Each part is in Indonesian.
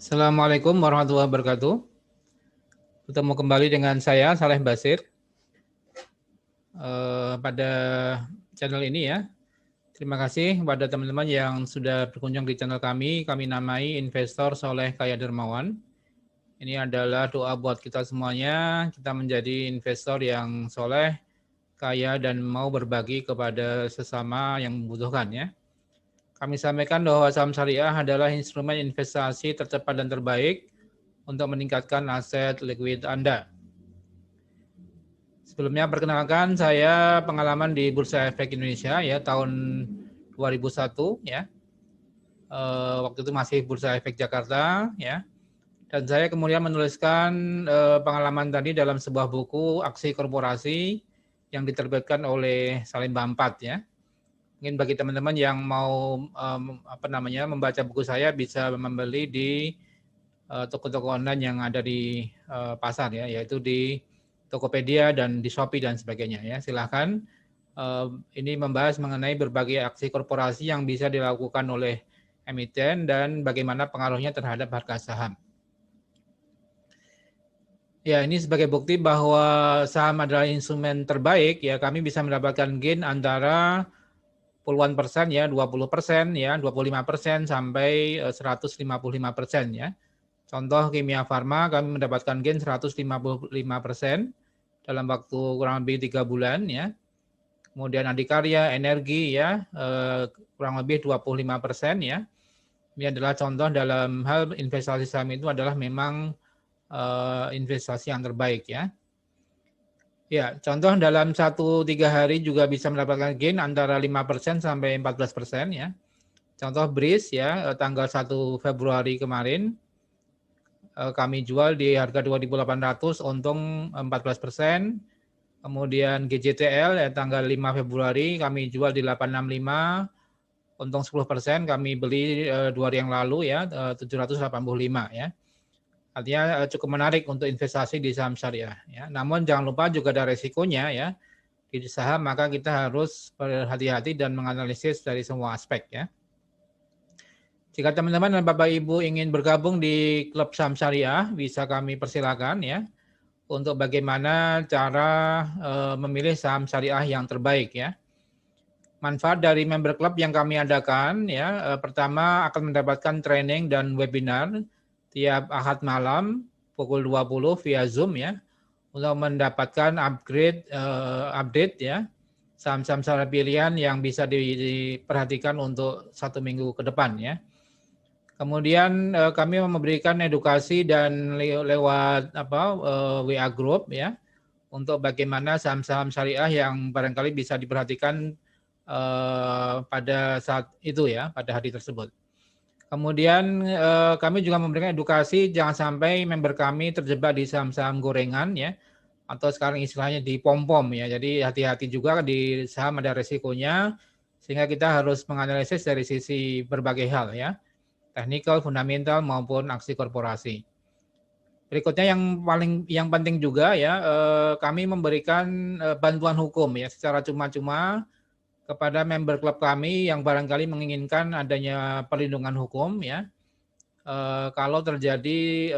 Assalamualaikum warahmatullahi wabarakatuh. Bertemu kembali dengan saya, Saleh Basir, pada channel ini ya. Terima kasih kepada teman-teman yang sudah berkunjung di channel kami. Kami namai Investor Soleh Kaya Dermawan. Ini adalah doa buat kita semuanya. Kita menjadi investor yang soleh, kaya, dan mau berbagi kepada sesama yang membutuhkan ya. Kami sampaikan bahwa saham syariah adalah instrumen investasi tercepat dan terbaik untuk meningkatkan aset likuid Anda. Sebelumnya perkenalkan, saya pengalaman di Bursa Efek Indonesia ya tahun 2001 ya. Waktu itu masih Bursa Efek Jakarta ya. Dan saya kemudian menuliskan pengalaman tadi dalam sebuah buku Aksi Korporasi yang diterbitkan oleh Salim Bampat ya. Mungkin bagi teman-teman yang mau membaca buku saya bisa membeli di toko-toko online yang ada di pasar ya, yaitu di Tokopedia dan di Shopee dan sebagainya ya. Silahkan. Ini membahas mengenai berbagai aksi korporasi yang bisa dilakukan oleh emiten dan bagaimana pengaruhnya terhadap harga saham. Ya, ini sebagai bukti bahwa saham adalah instrumen terbaik ya. Kami bisa mendapatkan gain antara puluhan persen ya, 20% ya, 25% sampai 155% ya. Contoh Kimia Farma kami mendapatkan gain 155% dalam waktu kurang lebih 3 bulan ya. Kemudian Adikarya Energi ya kurang lebih 25% ya. Ini adalah contoh dalam hal investasi saham itu adalah memang investasi yang terbaik ya. Ya, contoh dalam 1-3 hari juga bisa mendapatkan gain antara 5% sampai 14% ya. Contoh BRIS ya tanggal 1 Februari kemarin kami jual di harga 2.800 untung 14%. Kemudian GJTL ya tanggal 5 Februari kami jual di 865 untung 10%, kami beli 2 hari yang lalu ya 785 ya. Artinya cukup menarik untuk investasi di saham syariah ya. Namun jangan lupa juga ada resikonya ya. Di saham maka kita harus berhati-hati dan menganalisis dari semua aspek ya. Jika teman-teman dan Bapak Ibu ingin bergabung di klub saham syariah, bisa kami persilakan ya untuk bagaimana cara memilih saham syariah yang terbaik ya. Manfaat dari member club yang kami adakan ya, pertama akan mendapatkan training dan webinar tiap Ahad malam pukul 20 via Zoom ya untuk mendapatkan update ya saham-saham syariah pilihan yang bisa diperhatikan untuk 1 minggu ke depan ya. Kemudian kami memberikan edukasi dan lewat WA group ya untuk bagaimana saham-saham syariah yang barangkali bisa diperhatikan pada saat itu ya, pada hari tersebut. Kemudian kami juga memberikan edukasi jangan sampai member kami terjebak di saham-saham gorengan ya, atau sekarang istilahnya di pom-pom ya. Jadi hati-hati juga di saham ada resikonya, sehingga kita harus menganalisis dari sisi berbagai hal ya, teknikal, fundamental maupun aksi korporasi. Berikutnya yang penting juga ya, kami memberikan bantuan hukum ya secara cuma-cuma kepada member klub kami yang barangkali menginginkan adanya perlindungan hukum ya. Kalau terjadi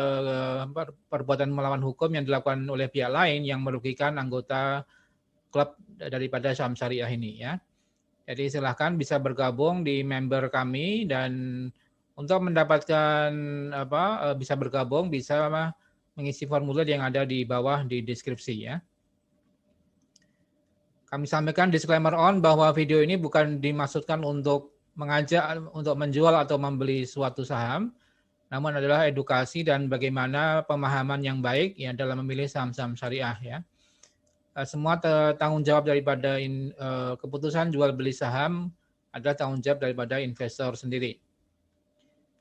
perbuatan melawan hukum yang dilakukan oleh pihak lain yang merugikan anggota klub daripada saham syariah ini ya. Jadi silahkan bisa bergabung di member kami dan untuk mendapatkan bisa bergabung bisa mengisi formulir yang ada di bawah di deskripsi ya. Kami sampaikan disclaimer on bahwa video ini bukan dimaksudkan untuk mengajak untuk menjual atau membeli suatu saham, namun adalah edukasi dan bagaimana pemahaman yang baik ya dalam memilih saham-saham syariah ya. Semua tanggung jawab daripada keputusan jual beli saham adalah tanggung jawab daripada investor sendiri.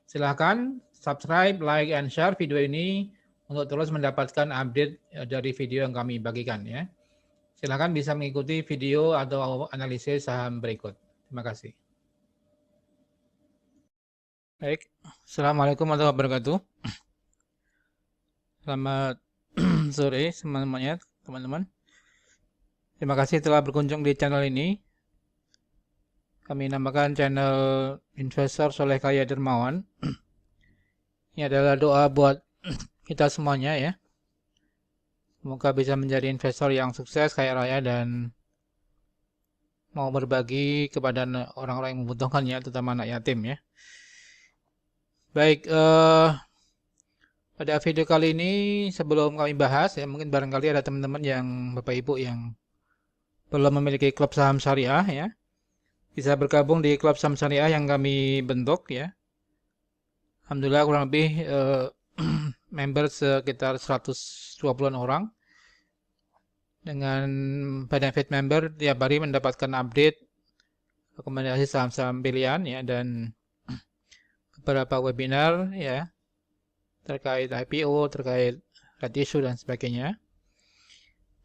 Silahkan subscribe, like, and share video ini untuk terus mendapatkan update dari video yang kami bagikan ya. Silakan bisa mengikuti video atau analisis saham berikut. Terima kasih. Baik, Assalamualaikum warahmatullahi wabarakatuh. Selamat sore semuanya, teman-teman. Terima kasih telah berkunjung di channel ini. Kami namakan channel Investor Soleh Kaya Dermawan. Ini adalah doa buat kita semuanya ya. Semoga bisa menjadi investor yang sukses, kaya raya, dan mau berbagi kepada orang-orang yang membutuhkannya, terutama anak yatim ya. Baik, pada video kali ini sebelum kami bahas ya, mungkin barangkali ada teman-teman yang Bapak Ibu yang belum memiliki klub saham syariah ya, bisa bergabung di klub saham syariah yang kami bentuk ya. Alhamdulillah kurang lebih member sekitar 120-an orang. Dengan benefit member tiap hari mendapatkan update rekomendasi saham-saham pilihan ya, dan beberapa webinar ya terkait IPO, terkait red issue dan sebagainya.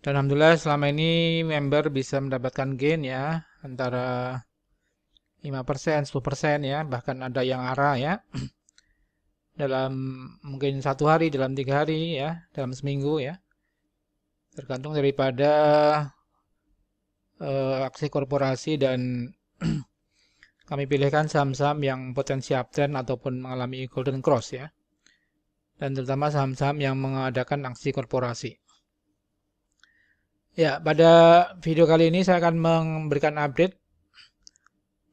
Dan alhamdulillah selama ini member bisa mendapatkan gain ya antara 5%, 10% ya, bahkan ada yang arah ya dalam mungkin 1 hari, dalam 3 hari ya, dalam seminggu ya, tergantung daripada aksi korporasi, dan kami pilihkan saham-saham yang potensi uptrend ataupun mengalami golden cross ya, dan terutama saham-saham yang mengadakan aksi korporasi. Ya, pada video kali ini saya akan memberikan update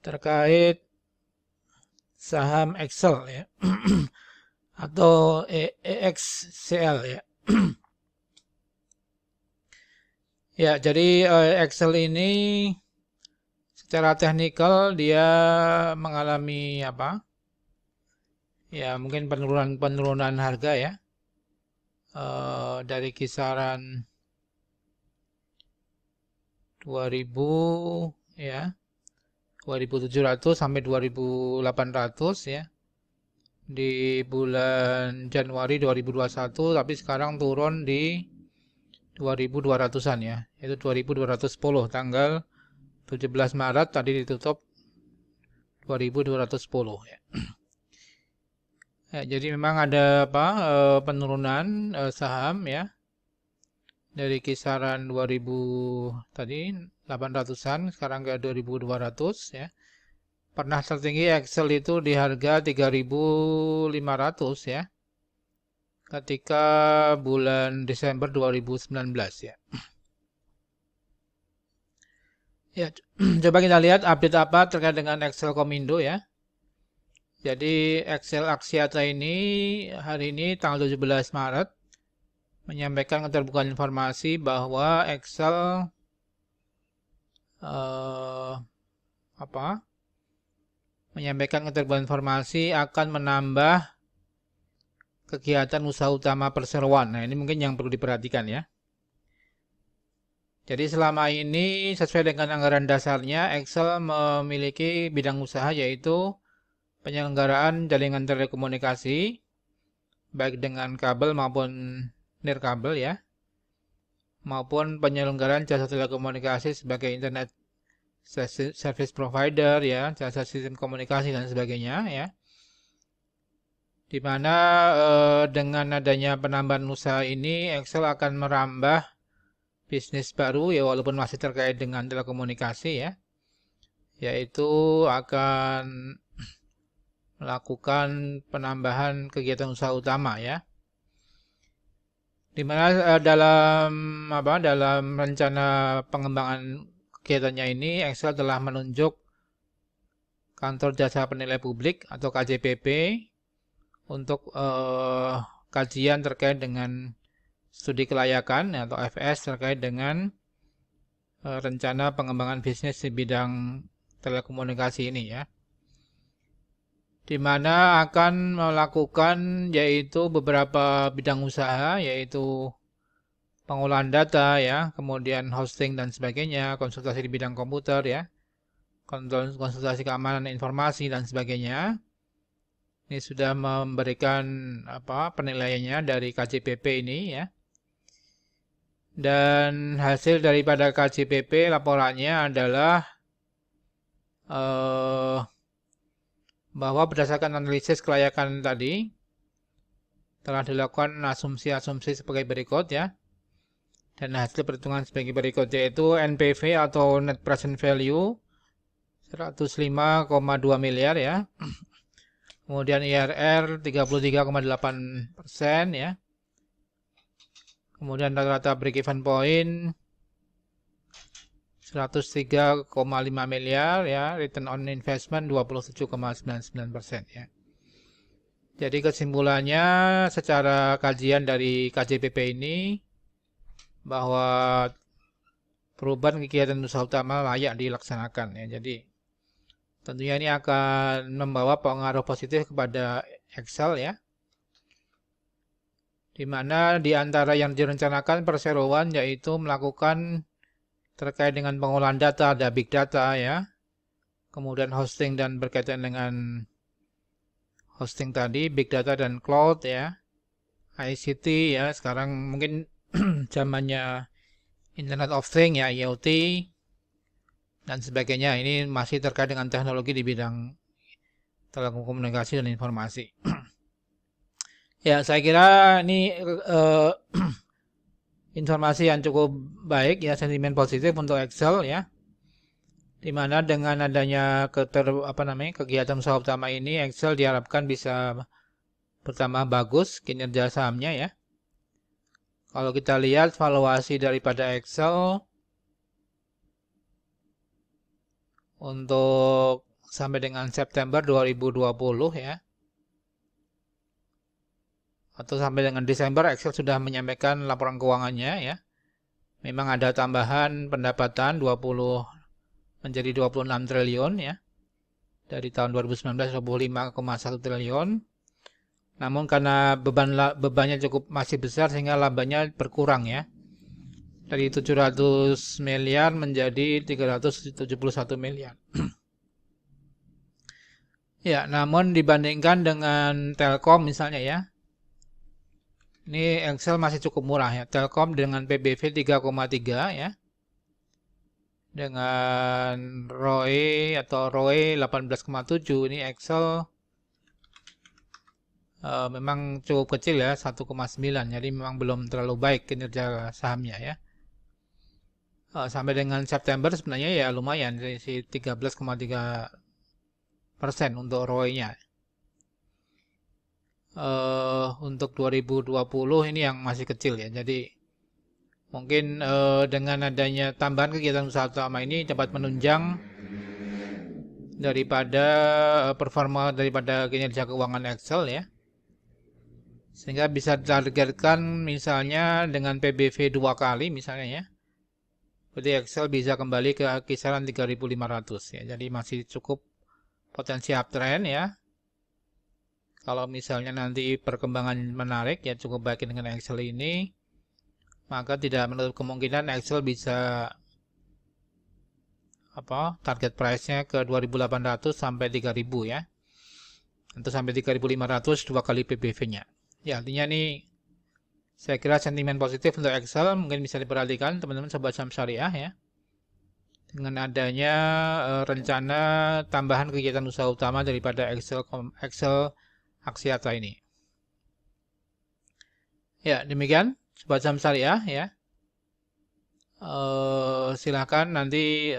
terkait saham Excel ya atau EXCL ya. Ya, jadi Excel ini secara teknikal dia mengalami apa? Ya, mungkin penurunan harga ya. Dari kisaran 2000 ya. 2.700 sampai 2.800 ya. Di bulan Januari 2021, tapi sekarang turun di 2.200-an ya, itu 2.210 tanggal 17 Maret tadi ditutup 2.210 ya. Ya, jadi memang ada apa penurunan saham ya dari kisaran 2.000 tadi 800-an sekarang ke 2.200 ya. Pernah tertinggi Excel itu di harga 3.500 ya ketika bulan Desember 2019 ya. Ya, coba kita lihat update apa terkait dengan Excel Komindo ya. Jadi Excel Axiata ini hari ini tanggal 17 Maret menyampaikan keterbukaan informasi bahwa Excel menyampaikan keterbukaan informasi akan menambah kegiatan usaha utama perseroan. Nah, ini mungkin yang perlu diperhatikan ya. Jadi selama ini sesuai dengan anggaran dasarnya, Excel memiliki bidang usaha yaitu penyelenggaraan jaringan telekomunikasi baik dengan kabel maupun nirkabel ya, maupun penyelenggaraan jasa telekomunikasi sebagai internet service provider ya, jasa sistem komunikasi dan sebagainya ya. Di mana dengan adanya penambahan usaha ini Excel akan merambah bisnis baru ya, walaupun masih terkait dengan telekomunikasi ya, yaitu akan melakukan penambahan kegiatan usaha utama ya. Di mana dalam rencana pengembangan kegiatannya ini Excel telah menunjuk Kantor Jasa Penilai Publik atau KJPP untuk kajian terkait dengan studi kelayakan atau FS terkait dengan rencana pengembangan bisnis di bidang telekomunikasi ini ya, di mana akan melakukan yaitu beberapa bidang usaha, yaitu pengolahan data ya, kemudian hosting dan sebagainya, konsultasi di bidang komputer ya, konsultasi keamanan informasi dan sebagainya. Ini sudah memberikan penilaiannya dari KJPP ini ya. Dan hasil daripada KJPP laporannya adalah bahwa berdasarkan analisis kelayakan tadi telah dilakukan asumsi-asumsi sebagai berikut ya. Dan hasil perhitungan sebagai berikut, yaitu NPV atau Net Present Value 105,2 miliar ya. Kemudian IRR 33,8% ya. Kemudian rata-rata break even point 103,5 miliar ya, return on investment 27,99% ya. Jadi kesimpulannya secara kajian dari KJPP ini bahwa perubahan kegiatan usaha utama layak dilaksanakan ya. Jadi tentunya ini akan membawa pengaruh positif kepada Excel ya. Di mana di antara yang direncanakan perseroan yaitu melakukan terkait dengan pengolahan data, ada big data ya. Kemudian hosting dan berkaitan dengan hosting tadi, big data dan cloud ya. ICT ya, sekarang mungkin zamannya Internet of Things ya, IoT dan sebagainya. Ini masih terkait dengan teknologi di bidang telekomunikasi dan informasi. Ya, saya kira ini informasi yang cukup baik ya, sentimen positif untuk Excel ya. Dimana dengan adanya kegiatan usaha utama ini, Excel diharapkan bisa pertama bagus kinerja sahamnya ya. Kalau kita lihat valuasi daripada Excel untuk sampai dengan September 2020 ya, atau sampai dengan Desember, Excel sudah menyampaikan laporan keuangannya ya. Memang ada tambahan pendapatan 20 menjadi 26 triliun ya. Dari tahun 2019 25,1 triliun. Namun karena bebannya cukup masih besar sehingga labanya berkurang ya. Dari 700 miliar menjadi 371 miliar. Ya, namun dibandingkan dengan Telkom misalnya ya. Ini Excel masih cukup murah ya. Telkom dengan PBV 3,3 ya. Dengan ROE atau ROE 18,7, ini Excel memang cukup kecil ya, 1,9. Jadi memang belum terlalu baik kinerja sahamnya ya. Sampai dengan September sebenarnya ya lumayan, si 13,3% untuk ROE-nya. Untuk 2020 ini yang masih kecil ya. Jadi mungkin dengan adanya tambahan kegiatan usaha utama ini dapat menunjang daripada performa daripada kinerja keuangan Excel ya. Sehingga bisa ditargetkan misalnya dengan PBV 2 kali misalnya ya. Jadi Excel bisa kembali ke kisaran 3.500 ya. Jadi masih cukup potensi uptrend ya. Kalau misalnya nanti perkembangan menarik ya cukup baik dengan Excel ini, maka tidak menutup kemungkinan Excel bisa target price-nya ke 2.800 sampai 3.000 ya. Atau sampai 3.500 2 kali PBV-nya. Ya, artinya nih saya kira sentimen positif untuk Excel mungkin bisa diperhatikan teman-teman sobat saham syariah ya. Dengan adanya rencana tambahan kegiatan usaha utama daripada Excel Axiata ini. Ya, demikian sobat saham syariah ya. Silakan nanti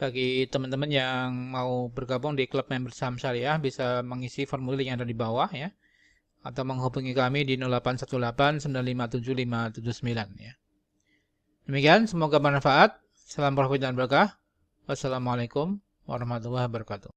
bagi teman-teman yang mau bergabung di klub member saham syariah bisa mengisi formulir yang ada di bawah ya, atau menghubungi kami di 0818 957 579 ya. Demikian, semoga bermanfaat. Salam profit dan berkah. Wassalamualaikum warahmatullahi wabarakatuh.